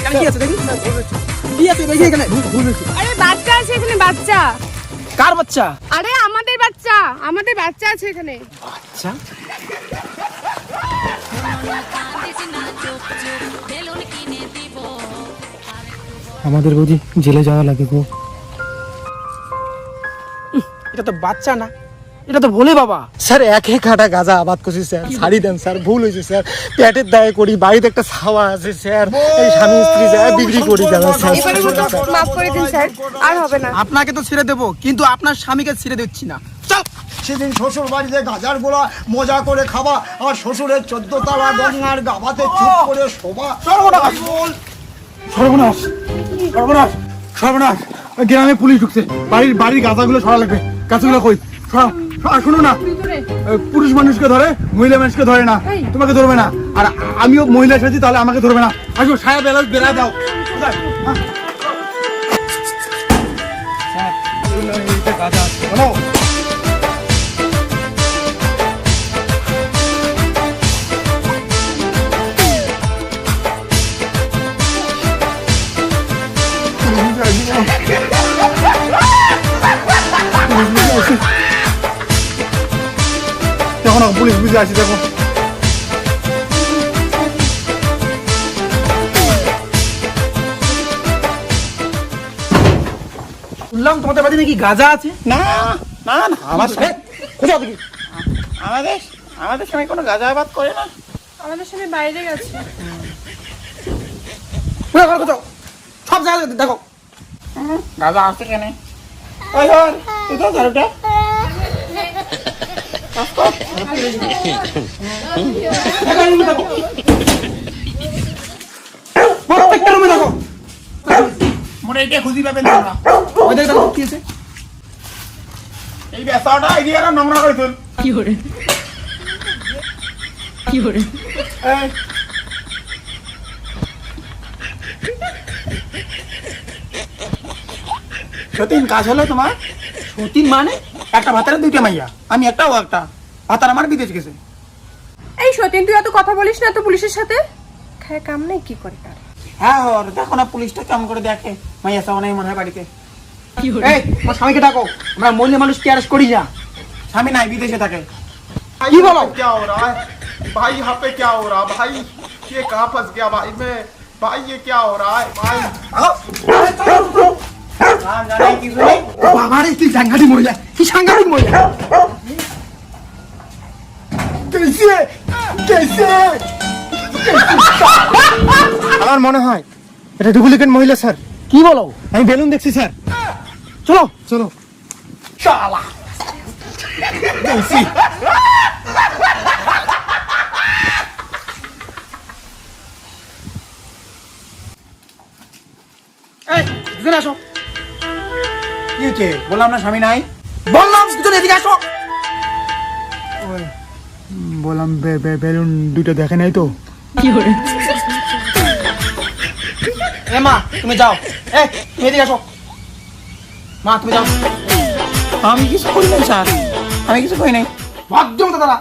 এখানে কি আছে দেখি? কি আছে দেখি এখানে? আরে বাচ্চা আছে এখানে, বাচ্চা। কার বাচ্চা? আরে আমাদের বাচ্চা, আমাদের বাচ্চা আছে এখানে। আচ্ছা, আমাদের বুঝি জেলে যাওয়া লাগে গো। এটা তো বাচ্চা না, এটা তো ভোলে বাবা। স্যার একে কাটা গাঁজা আবাদ করছি স্যার, ছাড়ি দেন স্যার, ভুল হয়েছে স্যার, পেটের দায়ে করি, বাড়িতে একটা ছাওয়া আছে স্যার, এই স্বামী স্ত্রী যায় বিক্রি করি কেন স্যার? এবারে মতো মাফ করে দিন স্যার, আর হবে না। আপনাকে তো ছেড়ে দেবো, কিন্তু আপনার স্বামীকে ছেড়ে দিচ্ছি না। চল। সেদিন শ্বশুর বাড়িতে গাজার গোলা মজা করে খাওয়া, আর শ্বশুরের 14 তলা গঙ্গার গাবাতে চুপ করে শোভা। সর্বনাশ সর্বনাশ সর্বনাশ সর্বনাশ, গ্রামে পুলিশ ঢুকছে, বাড়ির গাঁজাগুলো সরা লাগবে, গাছগুলো কই সরা। শোনো না, পুরুষ মানুষকে ধরে, মহিলা মানুষকে ধরে না, তোমাকে ধরবে না, আর আমিও মহিলা সাথে, তাহলে আমাকে ধরবে না। আসো সায়া বেলা দাও। দেখো না পুলিশ বুঝে আসি, দেখো শুনলাম তোমাদের বাড়ি নাকি গাঁজা আছে। না না না, আমার কোথাও দেখি আমাদের সময় কোনো গাঁজা আবাদ করে না। আমাদের সাথে বাইরে গেছে। কোথাও সব জায়গায় দেখো গাঁজা আসছে কেন? ওই ধর, তুই তো ধর ওটা। প্রত্যেকটা রুমে দেখো। মোটে এটা খুঁজি পাবেন তোমরা। ওই দেখো কি আছে। এই বেসাটা এরিয়াটা নোংরা করে তুল। কি করে? এই সতীন কাজ হলো তোমার? সতীন মানে? একটা ভাতারে দুইটা মাইয়া, আমি একটা ও একটা। ভাতার আমার বিদেশ গেছে। এই সতীন, তুই এত কথা বলিস না তো পুলিশের সাথে। খায় কাম নাই, কি করে তার? হ্যাঁ ওর দেখো না, পুলিশটা কেমন করে দেখে, মাইয়া সামনে মনে হয় বাড়িতে। এই তোমার স্বামীকে ডাকো, আমরা মহিলা মানুষকে অ্যারেস্ট করি না। স্বামী নাই, বিদেশে থাকে। কি বলো? क्या हो रहा है भाई? यहाँ पे क्या हो रहा है भाई? ये कहाँ फंस गया भाई मैं? भाई ये क्या हो रहा है भाई? নাম জানাই কিছু নেই। বাবারে কি সাংঘাতিক মহিলা, কি সাংঘাতিক মহিলা। আমার মনে হয় এটা ডুপ্লিকেট মহিলা স্যার। কি বলো? আমি বেলুন দেখছি স্যার। চলো চলো। এই দুজন আসো। কি হচ্ছে? বললাম না স্বামী নাই। বললাম দুজন এদিকে আসো। বললাম বেলুন দুটো দেখে নাই তো। এ মা তুমি যাও, এই তুমি এদিকে আসো। মা তুমি যাও। আমি কিছু করি নাই স্যার, আমি কিছু করি নাই। ভদ্রমতো দাঁড়া।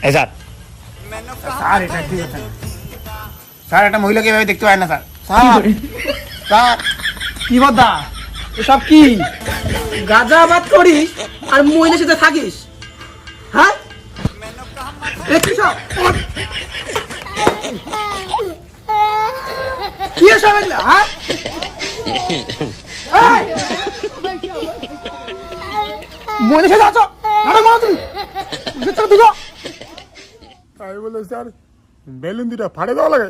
এই স্যার, স্যার এটা ঠিক আছে না। স্যার একটা মহিলাকে এভাবে দেখতে পায় না স্যার। স্যার কি বদ্দা এসব কি? গাঁজা আবাদ করিস আর মহিলার সাথে থাকিস? হ্যাঁ এ কি সব? কি এসব এগুলা, হ্যাঁ? এই! মহিলার সাথে আছো, নাটক মারো তুমি। ভিতরে ঢুকো। আমি বললাম স্যার বেলুন দুটা ফাড়ে দেওয়া লাগে।